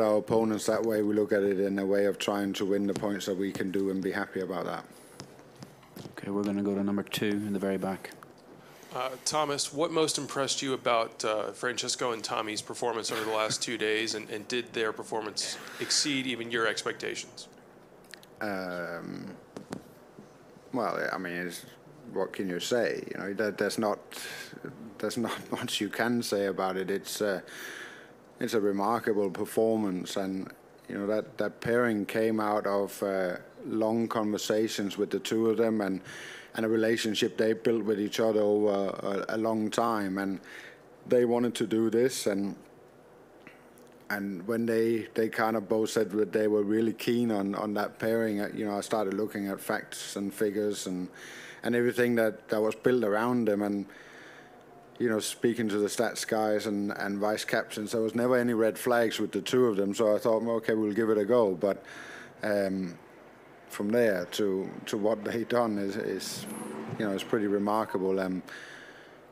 our opponents that way. We look at it in a way of trying to win the points that we can do and be happy about that. Okay, we're going to go to number 2 in the very back. Thomas, what most impressed you about Francesco and Tommy's performance over the last 2 days, and did their performance exceed even your expectations? Well, I mean, what can you say? You know, there's not much you can say about it. It's a remarkable performance, and you know that pairing came out of long conversations with the two of them, and a relationship they built with each other over a long time, and they wanted to do this, and when they kind of both said that they were really keen on that pairing, you know, I started looking at facts and figures and everything that was built around them, and you know, speaking to the stats guys and vice captains, there was never any red flags with the two of them, so I thought, well, okay, we'll give it a go, but from there to what they done is you know, it's pretty remarkable.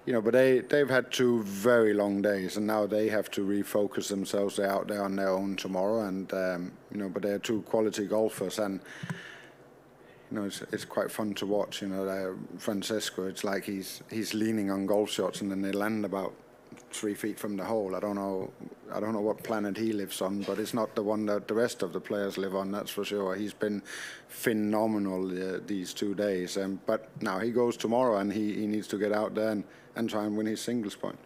You know, but they've had 2 very long days, and now they have to refocus themselves. They're out there on their own tomorrow, and you know, but they're 2 quality golfers, and you know, it's quite fun to watch. You know, Francesco, it's like he's leaning on golf shots, and then they land about 3 feet from the hole. I don't know what planet he lives on, but it's not the one that the rest of the players live on, that's for sure. He's been phenomenal these 2 days, but now he goes tomorrow, and he needs to get out there and try and win his singles point.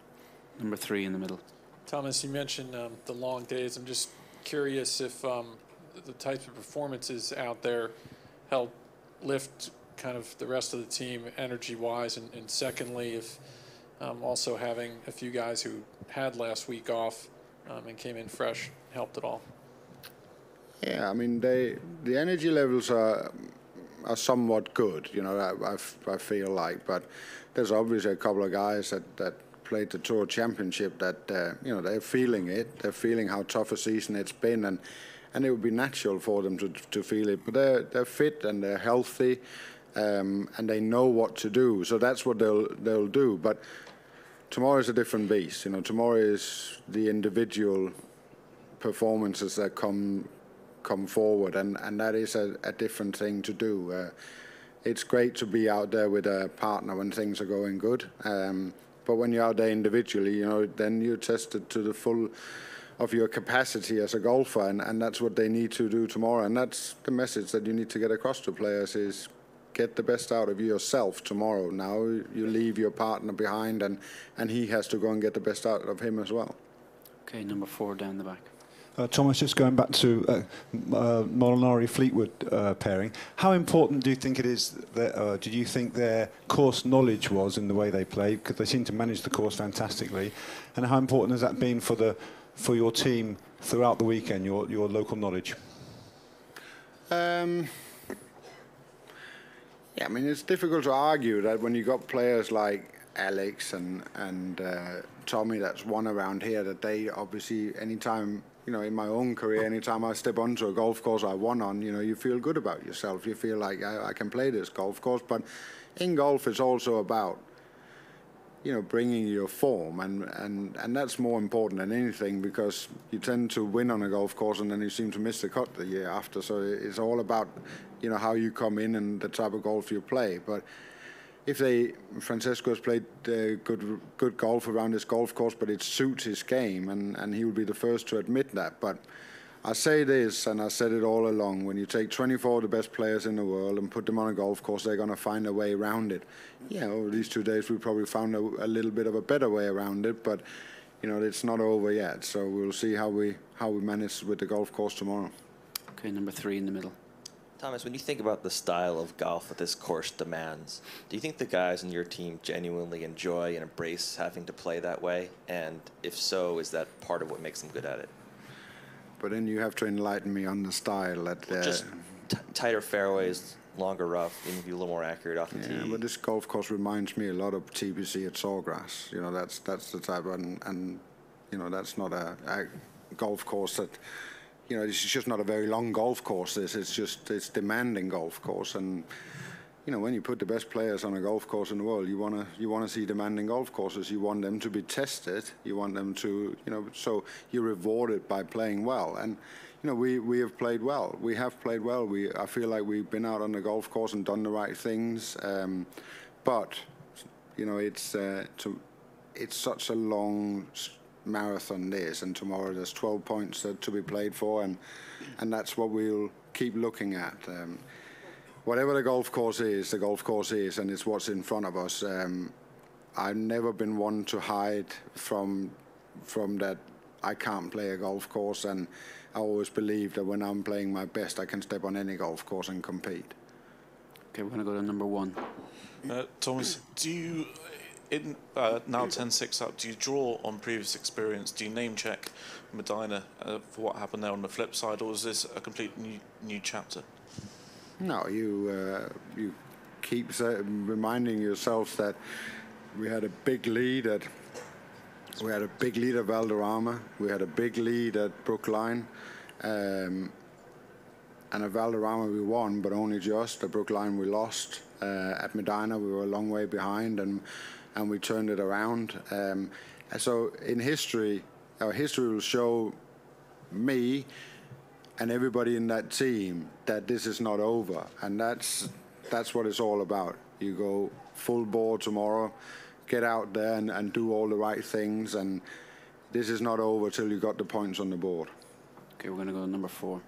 Number 3 in the middle. Thomas, you mentioned the long days. I'm just curious if the types of performances out there help lift kind of the rest of the team energy-wise, and secondly, if also having a few guys who had last week off and came in fresh helped at all. Yeah, I mean, the energy levels are somewhat good, you know, I feel like, but there's obviously a couple of guys that played the Tour Championship that, you know, they're feeling it. They're feeling how tough a season it's been, and it would be natural for them to feel it. But they're fit and they're healthy, and they know what to do. So that's what they'll do. But tomorrow is a different beast. You know, tomorrow is the individual performances that come forward, and that is a different thing to do. It's great to be out there with a partner when things are going good, but when you're out there individually, you know, then you're tested to the full of your capacity as a golfer, and that's what they need to do tomorrow, and that's the message that you need to get across to players is get the best out of yourself tomorrow. Now you leave your partner behind, and he has to go and get the best out of him as well. Okay, number 4 down the back. Thomas, just going back to Molinari-Fleetwood pairing, how important do you think it is that, do you think their course knowledge was in the way they played? Because they seem to manage the course fantastically. And how important has that been for your team throughout the weekend, your local knowledge? Yeah, I mean, it's difficult to argue that when you got players like Alex and Tommy that's won around here, that they obviously, anytime, you know, in my own career, anytime I step onto a golf course I won on, you know, you feel good about yourself. You feel like I can play this golf course. But in golf, it's also about, you know, bringing your form, and that's more important than anything, because you tend to win on a golf course and then you seem to miss the cut the year after. So it's all about, you know, how you come in and the type of golf you play. But if Francesco's played good golf around this golf course, but it suits his game, and he would be the first to admit that. But I say this, and I said it all along, when you take 24 of the best players in the world and put them on a golf course, they're going to find a way around it. Yeah, over these 2 days we probably found a little bit of a better way around it, but you know, it's not over yet. So we'll see how we manage with the golf course tomorrow. Okay, number 3 in the middle. Thomas, when you think about the style of golf that this course demands, do you think the guys in your team genuinely enjoy and embrace having to play that way? And if so, is that part of what makes them good at it? But then you have to enlighten me on the style. That just tighter fairways, longer rough, maybe a little more accurate off the tee. Yeah, but this golf course reminds me a lot of TPC at Sawgrass. You know, that's the type, and you know, that's not a golf course that, you know, it's just not a very long golf course. It's demanding golf course, and you know, when you put the best players on a golf course in the world, you want to see demanding golf courses. You want them to be tested. You want them to, you know, so you're rewarded by playing well. And you know, we have played well. We have played well. I feel like we've been out on the golf course and done the right things. But you know, it's such a long marathon this, and tomorrow there's 12 points to be played for, and that's what we'll keep looking at. Whatever the golf course is, and it's what's in front of us. I've never been one to hide from that. I can't play a golf course, and I always believe that when I'm playing my best, I can step on any golf course and compete. Okay, we're going to go to number 1. Thomas, do you, now 10-6 up, do you draw on previous experience? Do you name check Medina for what happened there on the flip side, or is this a complete new chapter? No, you keep reminding yourself that we had a big lead at Valderrama. We had a big lead at Brookline, and at Valderrama we won, but only just. At Brookline we lost. At Medina we were a long way behind, and we turned it around. And so in history, our history will show me and everybody in that team that this is not over, and that's what it's all about. You go full bore tomorrow, get out there and do all the right things, and this is not over till you got the points on the board. Okay, we're going to go to number 4.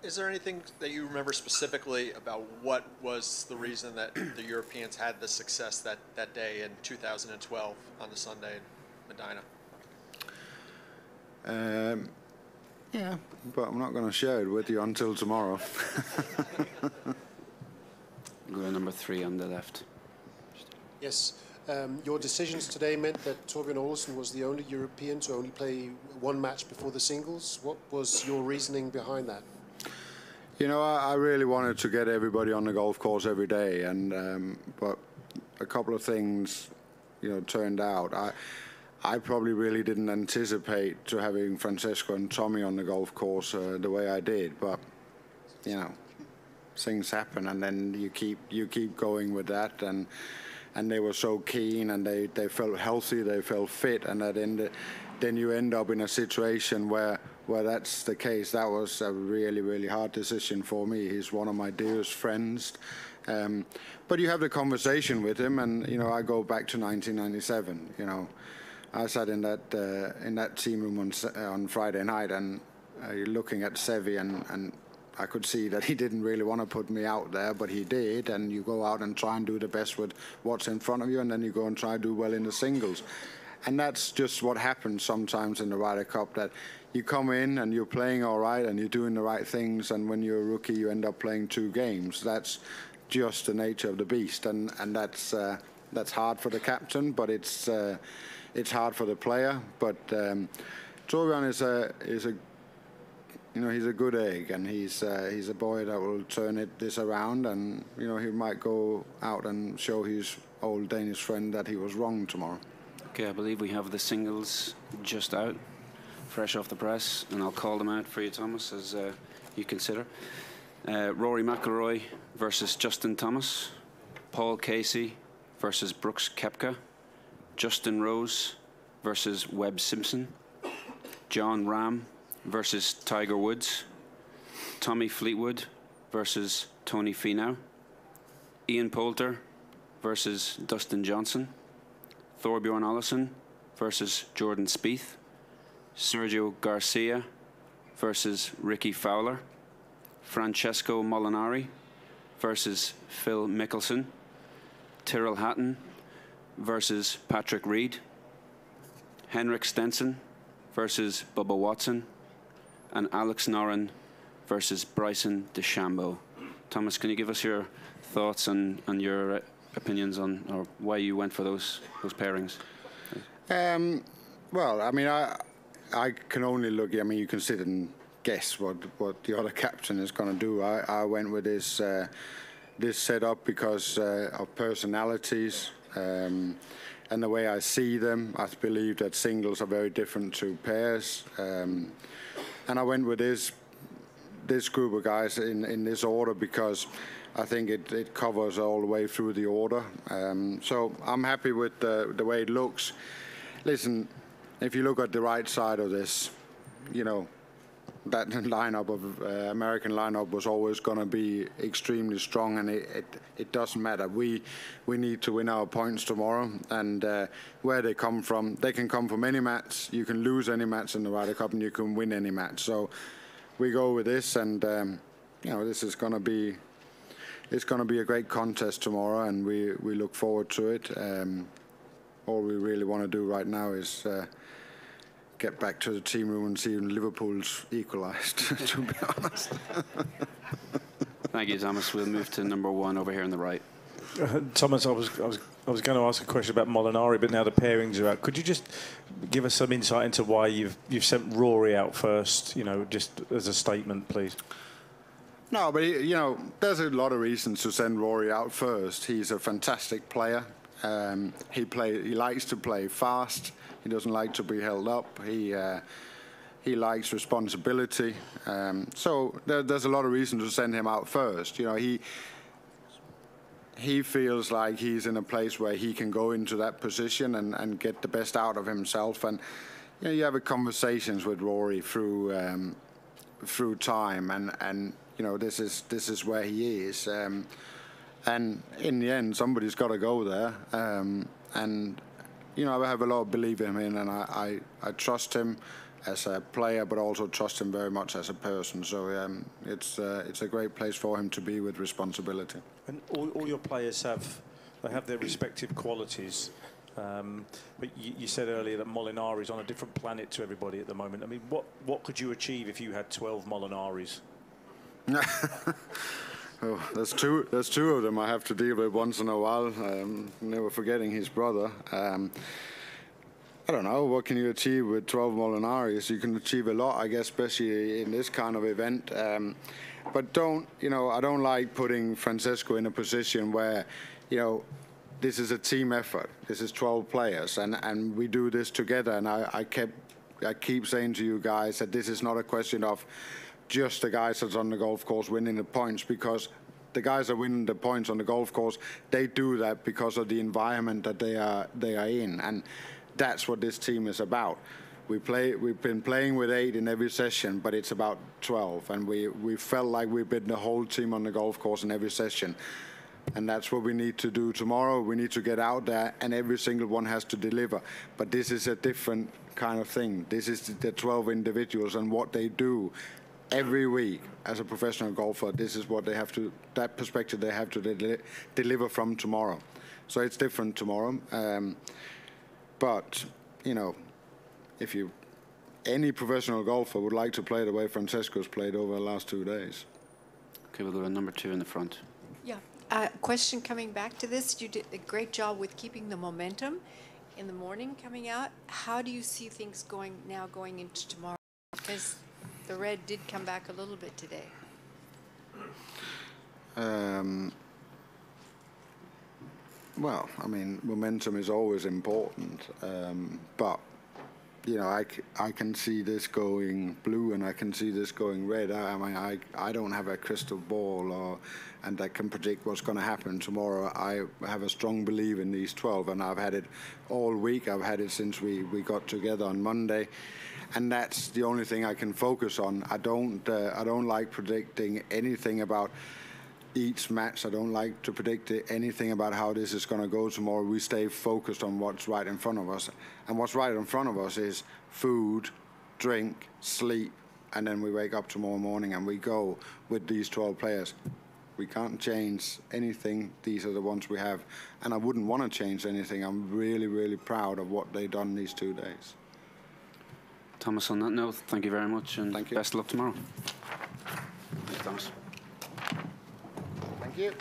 Is there anything that you remember specifically about what was the reason that the Europeans had the success that day in 2012 on the Sunday in Medina? Yeah, but I'm not going to share it with you until tomorrow. Go to number 3 on the left. Yes. Your decisions today meant that Torbjørn Olesen was the only European to only play one match before the singles. What was your reasoning behind that? You know, I really wanted to get everybody on the golf course every day, and but a couple of things, you know, turned out. I probably really didn't anticipate to having Francesco and Tommy on the golf course the way I did, but you know, things happen, and then you keep going with that, and they were so keen, and they felt healthy, they felt fit, and then you end up in a situation where that's the case. That was a really, really hard decision for me. He's one of my dearest friends. But you have the conversation with him, and you know, I go back to 1997. You know, I sat in that team room on Friday night, and you're looking at Sevi, and I could see that he didn't really want to put me out there, but he did. And you go out and try and do the best with what's in front of you, and then you go and try to do well in the singles. And that's just what happens sometimes in the Ryder Cup, that you come in and you're playing all right and you're doing the right things, and when you're a rookie you end up playing 2 games. That's just the nature of the beast, and that's hard for the captain, but it's hard for the player. But Torbjørn is a you know, he's a good egg, and he's a boy that will turn this around, and you know, he might go out and show his old Danish friend that he was wrong tomorrow. Okay, I believe we have the singles just out, fresh off the press, and I'll call them out for you, Thomas, as you consider. Rory McIlroy versus Justin Thomas, Paul Casey versus Brooks Koepka, Justin Rose versus Webb Simpson, John Rahm versus Tiger Woods, Tommy Fleetwood versus Tony Finau, Ian Poulter versus Dustin Johnson, Thorbjørn Olesen versus Jordan Spieth, Sergio Garcia versus Ricky Fowler, Francesco Molinari versus Phil Mickelson, Tyrrell Hatton versus Patrick Reed, Henrik Stenson versus Bubba Watson, and Alex Noren versus Bryson DeChambeau. Thomas, can you give us your thoughts and your opinions on, or why you went for those pairings? Well, I mean, I can only look. I mean, you can sit and guess what the other captain is going to do. I went with this setup because of personalities and the way I see them. I believe that singles are very different to pairs, and I went with this this group of guys in this order because I think it covers all the way through the order. So I'm happy with the way it looks. Listen, if you look at the right side of this, you know, that lineup of American lineup was always going to be extremely strong, and it doesn't matter. We need to win our points tomorrow, and where they come from, they can come from any match. You can lose any match in the Ryder Cup, and you can win any match. So we go with this, and you know, this is going to be a great contest tomorrow, and we look forward to it. All we really want to do right now is get back to the team room and see Liverpool's equalised, to be honest. Thank you, Thomas. We'll move to number 1 over here on the right. Thomas, I was going to ask a question about Molinari, but now the pairings are out. Could you just give us some insight into why you've sent Rory out first? You know, just as a statement, please. No, but you know, there's a lot of reasons to send Rory out first. He's a fantastic player. He likes to play fast. He doesn't like to be held up. He likes responsibility. So there's a lot of reason to send him out first. You know, he feels like he's in a place where he can go into that position and get the best out of himself. And you know, you have conversations with Rory through time, and you know, this is where he is. And in the end, somebody's got to go there. And you know, I have a lot of belief in him, and I trust him as a player, but also trust him very much as a person. So it's a great place for him to be with responsibility. And all your players have their respective qualities. But you said earlier that Molinari is on a different planet to everybody at the moment. I mean, what could you achieve if you had 12 Molinaris? Oh, there's two of them I have to deal with once in a while. Never forgetting his brother. I don't know, what can you achieve with 12 Molinaris? You can achieve a lot, I guess, especially in this kind of event. But you know, I don't like putting Francesco in a position where, you know, this is a team effort. This is 12 players, and we do this together. And I keep saying to you guys that this is not a question of just the guys that's on the golf course winning the points, because the guys that win the points on the golf course, they do that because of the environment that they are in, and that's what this team is about. We've been playing with 8 in every session, but it's about 12, and we felt like we've been the whole team on the golf course in every session. And that's what we need to do tomorrow. We need to get out there, and every single one has to deliver. But this is a different kind of thing. This is the 12 individuals and what they do every week as a professional golfer. This is what they have to, that perspective they have to deliver from tomorrow. So it's different tomorrow. But, you know, if any professional golfer would like to play the way Francesco's played over the last 2 days. Okay, we'll go to number 2 in the front. Yeah. Question coming back to this. You did a great job with keeping the momentum in the morning coming out. How do you see things going into tomorrow? Because the red did come back a little bit today. Well, I mean, momentum is always important, but you know, I can see this going blue and I can see this going red. I mean, I don't have a crystal ball and that can predict what's going to happen tomorrow. I have a strong belief in these 12, and I've had it all week. I've had it since we got together on Monday, and that's the only thing I can focus on. I don't like predicting anything about each match. I don't like to predict anything about how this is going to go tomorrow. We stay focused on what's right in front of us. And what's right in front of us is food, drink, sleep, and then we wake up tomorrow morning and we go with these 12 players. We can't change anything. These are the ones we have. And I wouldn't want to change anything. I'm really, really proud of what they've done these 2 days. Thomas, on that note, thank you very much, and thank you. Best of luck tomorrow. Thanks, Thomas. Thank you.